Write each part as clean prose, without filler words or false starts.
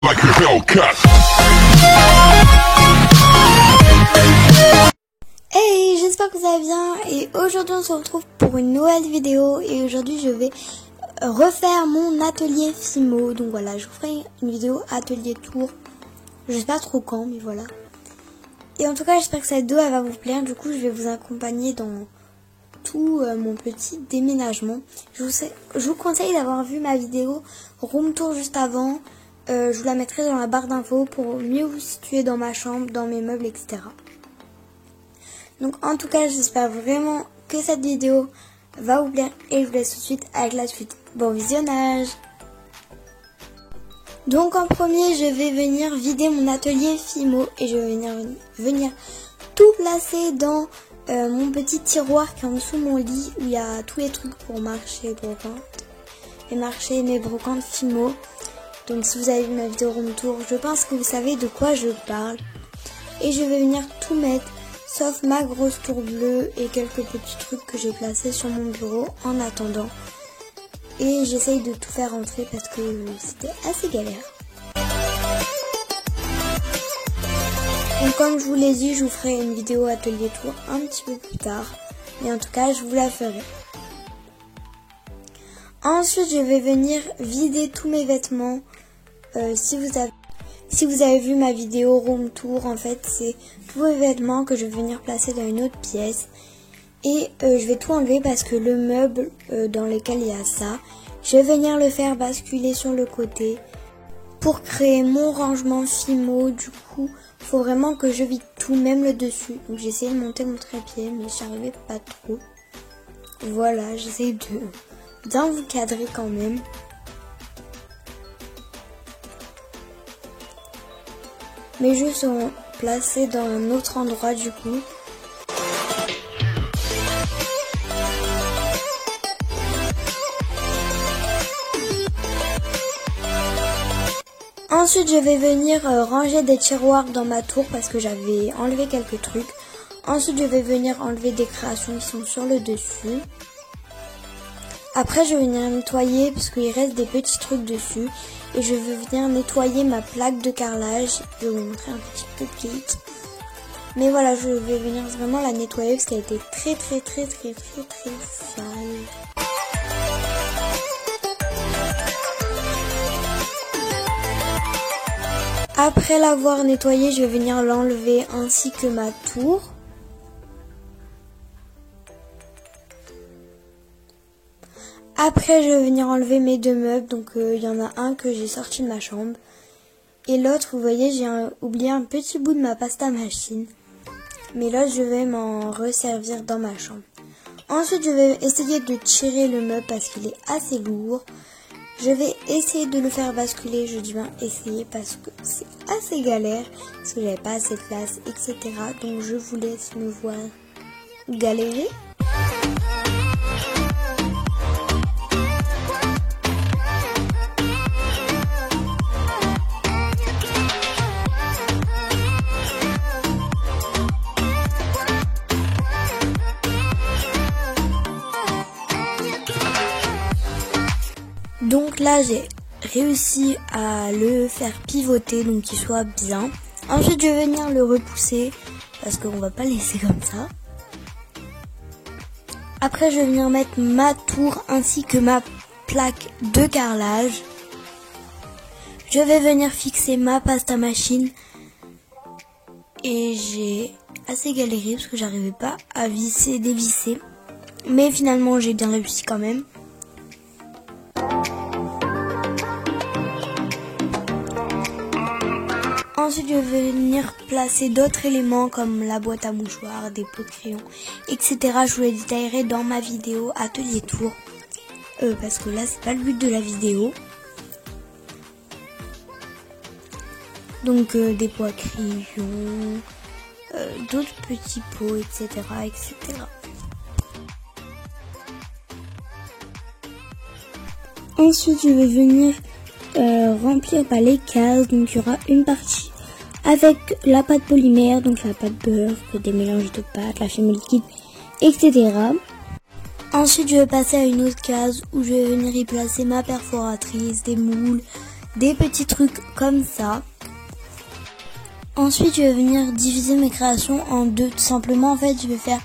like a Hellcat. Hey, j'espère que vous allez bien et aujourd'hui on se retrouve pour une nouvelle vidéo et aujourd'hui je vais refaire mon atelier Fimo. Donc voilà, je vous ferai une vidéo atelier tour, je sais pas trop quand mais voilà. Et en tout cas j'espère que cette vidéo elle va vous plaire, du coup je vais vous accompagner dans tout mon petit déménagement. Je vous conseille d'avoir vu ma vidéo room tour juste avant, je vous la mettrai dans la barre d'infos pour mieux vous situer dans ma chambre, dans mes meubles, etc. Donc en tout cas j'espère vraiment que cette vidéo va vous plaire et je vous laisse tout de suite avec la suite. Bon visionnage. Donc en premier je vais venir vider mon atelier Fimo et je vais venir tout placer dans mon petit tiroir qui est en dessous de mon lit où il y a tous les trucs pour marcher, mes brocantes Fimo. Donc si vous avez vu ma vidéo room tour, je pense que vous savez de quoi je parle. Et je vais venir tout mettre sauf ma grosse tour bleue et quelques petits trucs que j'ai placés sur mon bureau en attendant. Et j'essaye de tout faire rentrer parce que c'était assez galère. Donc comme je vous l'ai dit, je vous ferai une vidéo atelier tour un petit peu plus tard. Mais en tout cas, je vous la ferai. Ensuite, je vais venir vider tous mes vêtements. Si vous avez vu ma vidéo room tour, en fait, c'est tous mes vêtements que je vais venir placer dans une autre pièce. Et je vais tout enlever parce que le meuble dans lequel il y a ça, je vais venir le faire basculer sur le côté pour créer mon rangement Fimo. Du coup, il faut vraiment que je vide tout, même le dessus. Donc j'ai essayé de monter mon trépied, mais j'arrivais pas trop. Voilà, j'essaye de bien vous cadrer quand même. Mes jeux sont placés dans un autre endroit du coup. Ensuite je vais venir ranger des tiroirs dans ma tour parce que j'avais enlevé quelques trucs. Ensuite je vais venir enlever des créations qui sont sur le dessus. Après je vais venir nettoyer parce qu'il reste des petits trucs dessus. Et je vais venir nettoyer ma plaque de carrelage. Je vais vous montrer un petit peu clic. Mais voilà, je vais venir vraiment la nettoyer parce qu'elle était très sale. Après l'avoir nettoyée, je vais venir l'enlever ainsi que ma tour. Après, je vais venir enlever mes deux meubles. Donc, il y en a un que j'ai sorti de ma chambre. Et l'autre, vous voyez, j'ai oublié un petit bout de ma pasta machine. Mais là, je vais m'en resservir dans ma chambre. Ensuite, je vais essayer de tirer le meuble parce qu'il est assez lourd. Je vais essayer de le faire basculer. Je dis bien essayer parce que c'est assez galère. Parce que j'avais pas assez de place, etc. Donc, je vous laisse me voir galérer. Donc là j'ai réussi à le faire pivoter donc qu'il soit bien. Ensuite je vais venir le repousser parce qu'on va pas laisser comme ça. Après je vais venir mettre ma tour ainsi que ma plaque de carrelage. Je vais venir fixer ma pasta machine. Et j'ai assez galéré parce que j'arrivais pas à visser, dévisser. Mais finalement j'ai bien réussi quand même. Ensuite, je vais venir placer d'autres éléments comme la boîte à mouchoirs, des pots de crayon, etc. Je vous les détaillerai dans ma vidéo atelier tour. Parce que là, c'est pas le but de la vidéo. Donc, des pots à crayon, d'autres petits pots, etc., etc. Ensuite, je vais venir remplir les cases. Donc, il y aura une partie avec la pâte polymère, donc la pâte beurre, des mélanges de pâtes, la fumée liquide, etc. Ensuite, je vais passer à une autre case où je vais venir y placer ma perforatrice, des moules, des petits trucs comme ça. Ensuite, je vais venir diviser mes créations en deux. Tout simplement, en fait, je vais faire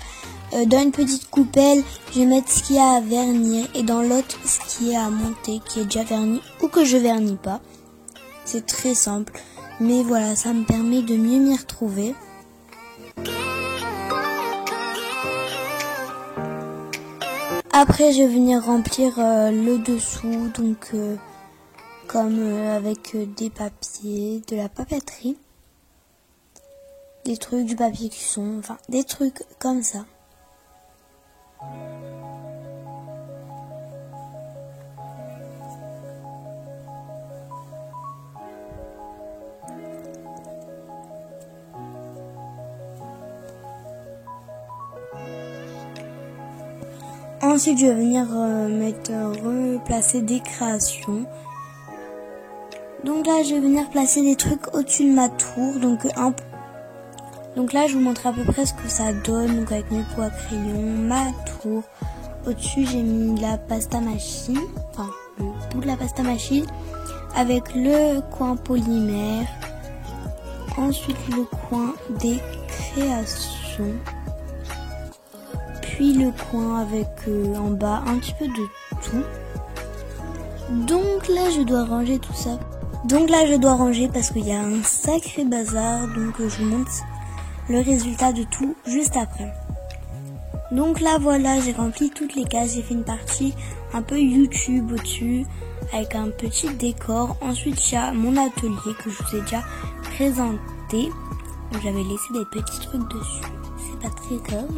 dans une petite coupelle, je vais mettre ce qu'il y a à vernir et dans l'autre, ce qui est à monter, qui est déjà verni ou que je vernis pas. C'est très simple, mais voilà, ça me permet de mieux m'y retrouver. Après, je vais venir remplir le dessous, donc comme avec des papiers, de la papeterie, des trucs, du papier cuisson, enfin des trucs comme ça. Ensuite, je vais venir replacer des créations. Donc là, je vais venir placer des trucs au-dessus de ma tour. Donc là, je vous montre à peu près ce que ça donne. Donc avec mes pots à crayon, ma tour. Au-dessus, j'ai mis la pasta machine, enfin le bout de la pasta machine, avec le coin polymère. Ensuite, le coin des créations. Puis le coin avec en bas un petit peu de tout. Donc là, je dois ranger tout ça. Donc là, je dois ranger parce qu'il y a un sacré bazar. Donc je vous montre le résultat de tout juste après. Donc là, voilà, j'ai rempli toutes les cases. J'ai fait une partie un peu YouTube au-dessus avec un petit décor. Ensuite, il y a mon atelier que je vous ai déjà présenté. J'avais laissé des petits trucs dessus. C'est pas très grave.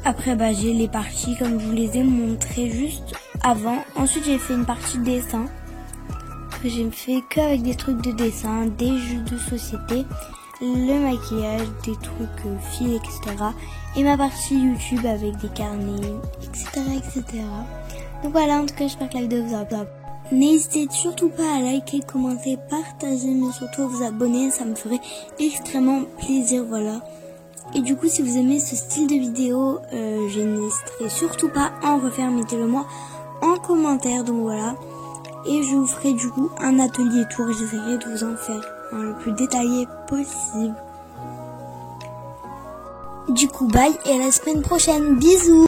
Après, j'ai les parties comme je vous les ai montrées juste avant. Ensuite, j'ai fait une partie dessin. Que j'ai fait qu'avec des trucs de dessin, des jeux de société, le maquillage, des trucs fils, etc. Et ma partie YouTube avec des carnets, etc., etc. Donc voilà, en tout cas, j'espère que la vidéo vous a plu. N'hésitez surtout pas à liker, commenter, partager, mais surtout à vous abonner. Ça me ferait extrêmement plaisir, voilà. Et du coup, si vous aimez ce style de vidéo, je n'hésiterai surtout pas à en refaire. Mettez-le moi en commentaire. Donc voilà. Et je vous ferai du coup un atelier tour. J'essaierai de vous en faire le plus détaillé possible. Du coup, bye et à la semaine prochaine. Bisous!